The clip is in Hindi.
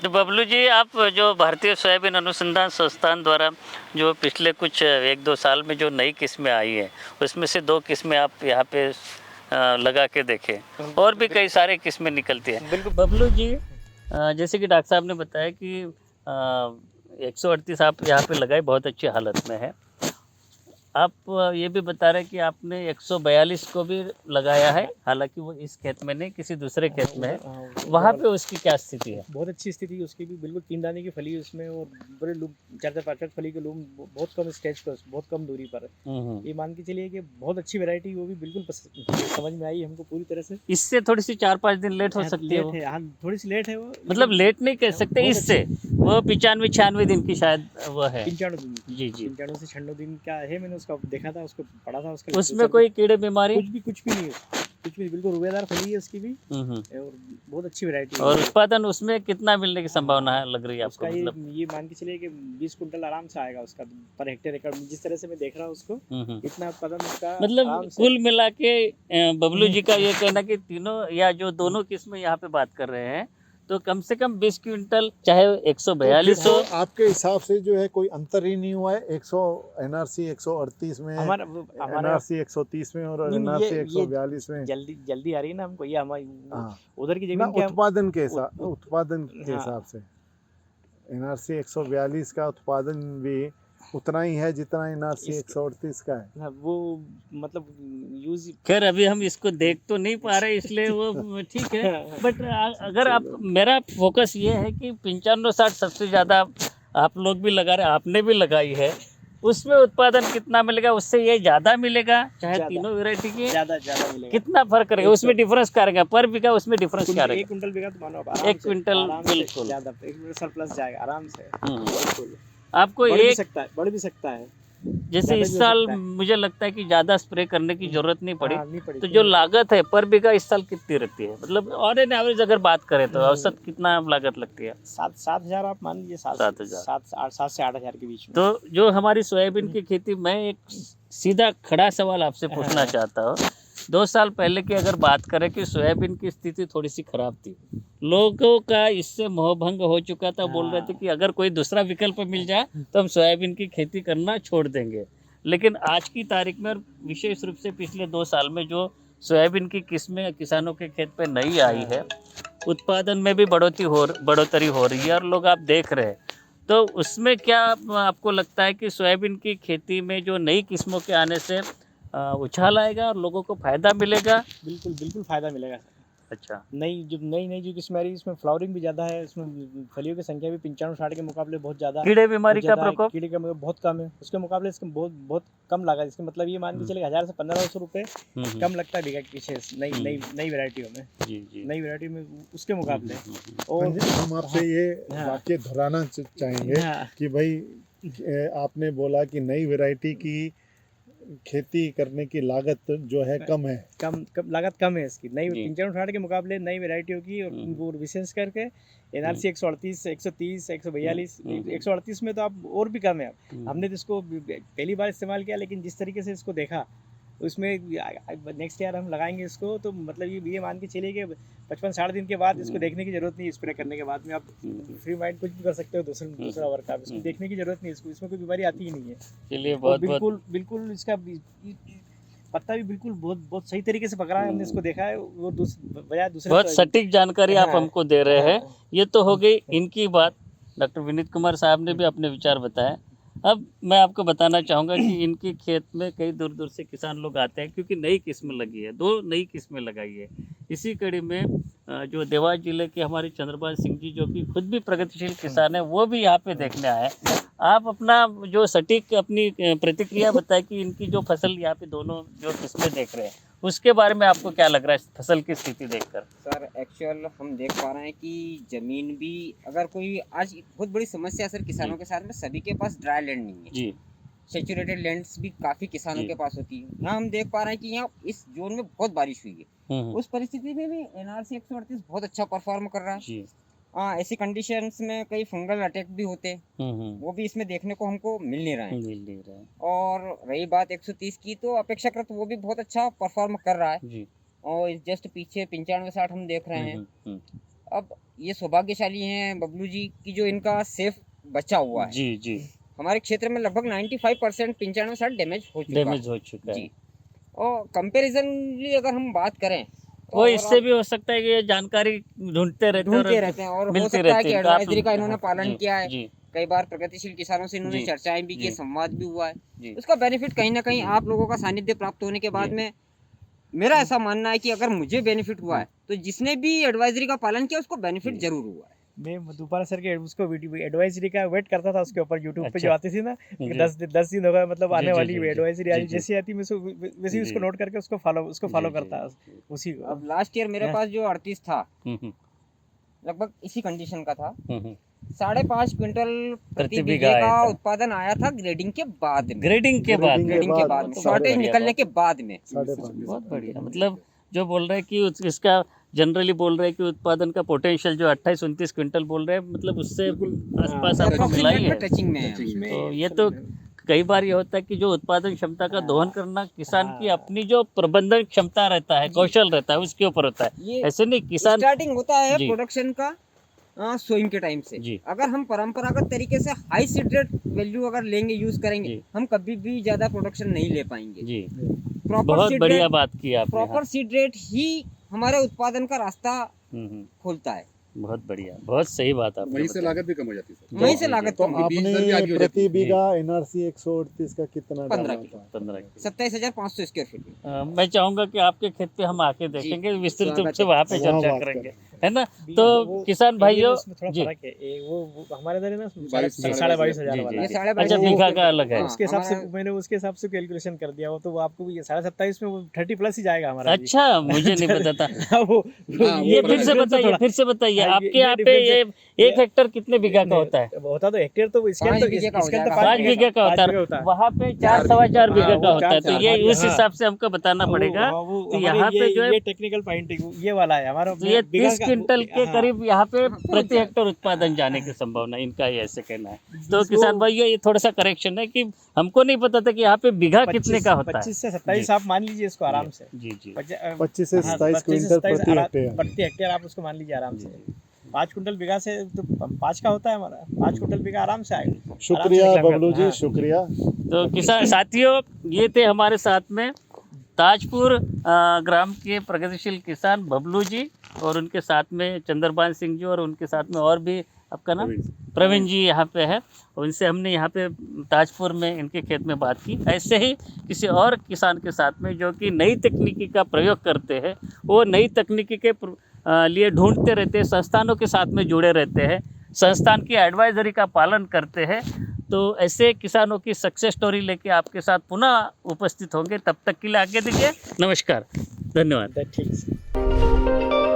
तो बबलू जी, आप जो भारतीय सोयाबीन अनुसंधान संस्थान द्वारा जो पिछले कुछ 1-2 साल में जो नई किस्में आई हैं, उसमें से 2 किस्में आप यहाँ पे लगा के देखें, और भी कई सारे किस्में निकलती हैं। बिल्कुल बबलू जी, जैसे कि डॉक्टर साहब ने बताया कि 138 आप यहाँ पे लगाए, बहुत अच्छी हालत में है। आप ये भी बता रहे हैं कि आपने 142 को भी लगाया है, हालांकि वो इस खेत में नहीं, किसी दूसरे खेत में है। वहाँ पे उसकी क्या स्थिति है? बहुत अच्छी स्थिति है उसकी भी, बिल्कुल 3 दाने की फली है उसमें, और बड़े लूम 4-4 5-5 फली के लूम बहुत कम स्टेज पर, बहुत कम दूरी पर है। ये मान के चलिए कि बहुत अच्छी वैरायटी, वो भी बिल्कुल समझ में आई हमको पूरी तरह से। इससे थोड़ी सी 4-5 दिन लेट हो सकती है वो। लेट है, हाँ थोड़ी सी लेट है वो, मतलब लेट नहीं कह सकते, बहुत इससे वो 95-96 दिन की शायद वो है। 95 दिन जी जी। 95 से 96 दिन का है। मैंने उसका देखा था, उसको पढ़ा था उसका। उसमें कोई कीड़े बीमारी? कुछ भी नहीं है, कुछ भी, बिल्कुल रुएदार फली है उसकी भी, और बहुत अच्छी वैरायटी है। और उत्पादन उसमें कितना मिलने की संभावना है, लग रही है आपको? उसका मतलब ये मान के चलिए कि 20 कुंटल आराम से आएगा उसका पर हेक्टेयर एकड़ में, जिस तरह से मैं देख रहा हूँ उसको, इतना उत्पादन उसका मतलब कुल मिला के बबलू जी का ये कहना कि तीनों या जो दोनों किस्में यहाँ पे बात कर रहे हैं, तो कम से कम 20 क्विंटल, चाहे 142 हो। आपके हिसाब से जो है कोई अंतर ही नहीं हुआ है 100 एनआरसी 138 में, हमारा एनआरसी 130 में और एनआरसी 142 में जल्दी आ रही है ना हमको, ये हमारी हाँ। उधर की ना जमीन क्या उत्पादन के हिसाब से एनआरसी 142 का उत्पादन भी उतना ही है जितना एनआरसी 138 का है। वो मतलब यूज। खैर अभी हम इसको देख तो नहीं पा रहे, इसलिए वो ठीक है। बट अगर आप, मेरा फोकस ये है कि 95-60 सबसे ज़्यादा आप लोग भी लगा रहे, आपने भी लगाई है, उसमें उत्पादन कितना मिलेगा? उससे ये ज़्यादा मिलेगा, चाहे तीनों वैरायटी की? ज़्यादा मिलेगा। कितना फर्क रहेगा उसमें? डिफरेंस क्या रहेगा पर बीघा? उसमें डिफरेंस क्या रहेगा? 1 कुंटल बीघा तो मानो 1 क्विंटल बिल्कुल ज़्यादा, 1 कुंटल सरप्लस जाएगा आराम से। बिल्कुल आपको बढ़ भी सकता है। जैसे इस साल मुझे लगता है कि ज़्यादा स्प्रे करने की जरूरत नहीं पड़ी, तो जो लागत है पर बीघा इस साल कितनी रहती है? मतलब ऑन एन एवरेज अगर बात करें तो औसत कितना लागत लगती है? 7,000 आप मान लीजिए, 7 से 8,000 के बीच में। तो जो हमारी सोयाबीन की खेती, मैं एक सीधा खड़ा सवाल आपसे पूछना चाहता हूँ। 2 साल पहले की अगर बात करें कि सोयाबीन की स्थिति थोड़ी सी खराब थी, लोगों का इससे मोहभंग हो चुका था, बोल रहे थे कि अगर कोई दूसरा विकल्प मिल जाए तो हम सोयाबीन की खेती करना छोड़ देंगे। लेकिन आज की तारीख में, और विशेष रूप से पिछले 2 साल में जो सोयाबीन की किस्में किसानों के खेत पे नई आई है, उत्पादन में भी बढ़ोतरी हो रही है, और लोग आप देख रहे हैं, तो उसमें क्या आपको लगता है कि सोयाबीन की खेती में जो नई किस्मों के आने से उछाल आएगा और लोगों को फायदा मिलेगा? बिल्कुल फायदा मिलेगा। अच्छा। नई जो किस्म आ रही है, इसमें फ्लावरिंग भी ज़्यादा है, इसमें फलियों की संख्या भी 95-60 के मुकाबले बहुत ज़्यादा। कीड़े बीमारी का प्रकोप? कीड़े का बहुत कम है उसके मुकाबले, इसके बहुत कम लागत। इसका मतलब ये मान के चले 1000 से 1500 रुपये कम लगता है बीघा के पीछे नई वैरायटियों में। नई वैरायटी में उसके मुकाबले। और हम आपसे ये वाक्य दोहराना चाहेंगे कि भाई आपने बोला कि नई वैरायटी की खेती करने की लागत जो है कम है, लागत कम है इसकी, नई 95-60 के मुकाबले नई वैरायटियों की। और विशेष करके एनआरसी 138, 130, 142, 138 में तो आप और भी कम है। हमने तो इसको पहली बार इस्तेमाल किया, लेकिन जिस तरीके से इसको देखा, उसमें नेक्स्ट ईयर हम लगाएंगे इसको, तो मतलब ये मान के चलिए कि 55-60 दिन के बाद इसको देखने की जरूरत नहीं। स्प्रे करने के बाद में आप फ्री माइंड कुछ भी कर सकते हो, दूसरा वर्क आप इसको देखने की जरूरत नहीं, इसमें कोई बीमारी आती ही नहीं है। चलिए, बिल्कुल इसका पत्ता भी बिल्कुल बहुत सही तरीके से पकड़ा है, हमने इसको देखा है। वो बजाय दूसरे बहुत सटीक जानकारी आप हमको दे रहे हैं। ये तो हो गई इनकी बात। डॉक्टर विनीत कुमार साहब ने भी अपने विचार बताए। अब मैं आपको बताना चाहूँगा कि इनकी खेत में कई दूर दूर से किसान लोग आते हैं, क्योंकि नई किस्म लगी है, 2 नई किस्में लगाई है। इसी कड़ी में जो देवास जिले के हमारे चंद्रपाल सिंह जी, जो कि खुद भी प्रगतिशील किसान है, वो भी यहाँ पे देखने आए। आप अपना जो सटीक अपनी प्रतिक्रिया बताएं कि इनकी जो फसल यहाँ पे दोनों जो किस्में देख रहे हैं, उसके बारे में आपको क्या लग रहा है फसल की स्थिति देखकर? सर एक्चुअल हम देख पा रहे हैं कि ज़मीन भी, अगर कोई आज बहुत बड़ी समस्या सर किसानों के साथ में, सभी के पास ड्राई लैंड नहीं है जी। सेचुरेटेड लैंड्स भी काफ़ी किसानों के पास होती है। यहाँ हम देख पा रहे हैं कि यहाँ इस जोन में बहुत बारिश हुई है। उस परिस्थिति में भी एनआरसी 138 बहुत अच्छा परफॉर्म कर रहा है। हाँ, ऐसी कंडीशंस में कई फंगल अटैक भी होते हैं, वो भी इसमें देखने को हमको मिल नहीं रहे हैं। और रही बात 130 की, तो अपेक्षाकृत वो भी बहुत अच्छा परफॉर्म कर रहा है। और जस्ट पीछे 95-60 हम देख रहे हैं। अब ये सौभाग्यशाली हैं बबलू जी की जो इनका सेफ बचा हुआ है। जी जी, हमारे क्षेत्र में लगभग 95% 95-60 डैमेज हो चुका डैमेज हो चुका है। जी। और कंपैरिजनली अगर हम बात करें तो वो इससे भी हो सकता है कि ये जानकारी ढूंढते रहते रहते हैं और हो मिलती सकता है रहती कि है। एडवाइजरी का इन्होंने जी, पालन किया है। जी कई बार प्रगतिशील किसानों से इन्होंने जी, चर्चाएं भी की, जी। संवाद भी हुआ है। जी। उसका बेनिफिट कहीं ना कहीं आप लोगों का सानिध्य प्राप्त होने के बाद जी। में मेरा ऐसा मानना है कि अगर मुझे बेनिफिट हुआ है तो जिसने भी एडवाइजरी का पालन किया उसको बेनिफिट जरूर हुआ है। मैं मधुपाल सर के उसको वीडियो एडवाइजरी का वेट करता था उसके ऊपर यूट्यूब पे अच्छा। जो आती थी ना कि जी। 10 दिन होगा मतलब जी, आने जी, वाली जी, जी। एडवाइजरी जी, जी। जैसी आती मैं वैसे ही उसको जी। नोट करके उसको फॉलो जी, करता जी। उसी को। अब लास्ट ईयर मेरे हाँ। पास जो 38 था हम्म, लगभग इसी कंडीशन का था। हम्म। 5.5 क्विंटल प्रति प्रति बीघा बीघे आया का था। उत्पादन आया था ग्रेडिंग के बाद में। ग्रेडिंग के बाद ग्रेडिंग के बाद में बहुत शॉर्टेज बढ़िया, निकलने बहुत- के बाद में। 5.5 बहुत बढ़िया। मतलब जो बोल रहे हैं कि इसका जनरली बोल रहे हैं कि उत्पादन का पोटेंशियल जो 28-29 क्विंटल बोल रहे हैं, मतलब उससे आसपास आपको मिला ही है। टचिंग में है। तो ये तो कई बार ये होता है कि जो उत्पादन क्षमता का दोहन करना किसान की अपनी जो प्रबंधन क्षमता रहता है, कौशल रहता है, उसके ऊपर होता है। ये ऐसे नहीं किसान स्टार्टिंग होता है जी। प्रोडक्शन का सोइंग के टाइम से। जी। अगर हम परंपरागत तरीके से हाई सीड वैल्यू अगर लेंगे यूज करेंगे जी। हम कभी भी ज्यादा प्रोडक्शन नहीं ले पाएंगे। जी, प्रॉपर बहुत सीड बढ़िया रेट बात की आपने। हाँ। प्रॉपर सीड रेट ही हमारे उत्पादन का रास्ता हम्म, खोलता है। बहुत बढ़िया, बहुत सही बात आपने वहीं से बताई। लागत भी कम हो जाती है सर। वहीं से लागत तो कम है। बीज दर भी आगे आपने हो प्रति जाती है। बीघा एनआरसी 138 का कितना 15 डाला किलो। था? 15 27,500 स्क्वायर फीट। मैं चाहूंगा कि आपके खेत पे हम आके देखेंगे, विस्तृत रूप स्वागत से है। वहाँ पे वहाँ चर्चा बात करेंगे, करेंगे। है ना। वो तो किसान एरिया में भाइयों उसमें थोड़ा जी फर्क है वो हमारे इधर है ना बाईस- 22,500 जी, वाला ये जी। 22,500 अच्छा, बीघा का अलग है। हाँ, उसके हिसाब से हमारा- मैंने उसके हिसाब से कैलकुलेशन कर दिया वो तो वो आपको भी 27.5 में वो 30 प्लस ही जाएगा हमारा भी। अच्छा, मुझे नहीं पता था। हाँ, वो हाँ, ये वो फिर से difference बताइए, थोड़ा- फिर से बताइए, हाँ, आपके यहाँ पे ये 1 हेक्टर कितने बीघा का होता है? होता तो हेक्टेयर तो इसके 5 तो बीघे का हो इसके तो जाएगा। 5 बीघे का होता है, वहाँ पे 4-4.25 बीघे हाँ, का वो होता है। तो 4-4 ये उस हाँ। हिसाब से हमको बताना पड़ेगा। तो यहाँ पे जो है ये टेक्निकल पॉइंट ये वाला है हमारा। तो ये 30 क्विंटल के हाँ। करीब यहाँ पे प्रति हेक्टर उत्पादन जाने की संभावना, इनका ये ऐसे कहना है। तो जिसको- किसान भाइयों ये थोड़ा सा करेक्शन है कि हमको नहीं पता था कि यहाँ पे बीघा कितने का होता है। 25 से 27 आप मान लीजिए इसको आराम से। जी जी 25 से 27 क्विंटल प्रति हेक्टेयर। प्रति हेक्टेयर आप उसको मान लीजिए आराम से। 5 कुंटल बीघा से तो 5 का होता है हमारा। 5 कुंटल बीघा आराम से आएगा। शुक्रिया आराम से बबलू जी, हाँ। शुक्रिया। तो किसान साथियों, ये थे हमारे साथ में ताजपुर ग्राम के प्रगतिशील किसान बबलू जी, और उनके साथ में चंद्रभान सिंह जी, और उनके साथ में और भी आपका नाम प्रवीण जी यहाँ पे है। उनसे हमने यहाँ पे ताजपुर में इनके खेत में बात की। ऐसे ही किसी और किसान के साथ में जो कि नई तकनीकी का प्रयोग करते हैं, वो नई तकनीकी के लिए ढूंढते रहते हैं, संस्थानों के साथ में जुड़े रहते हैं, संस्थान की एडवाइजरी का पालन करते हैं। तो ऐसे किसानों की सक्सेस स्टोरी लेके आपके साथ पुनः उपस्थित होंगे। तब तक के लिए आगे दीजिए, नमस्कार, धन्यवाद। ठीक है।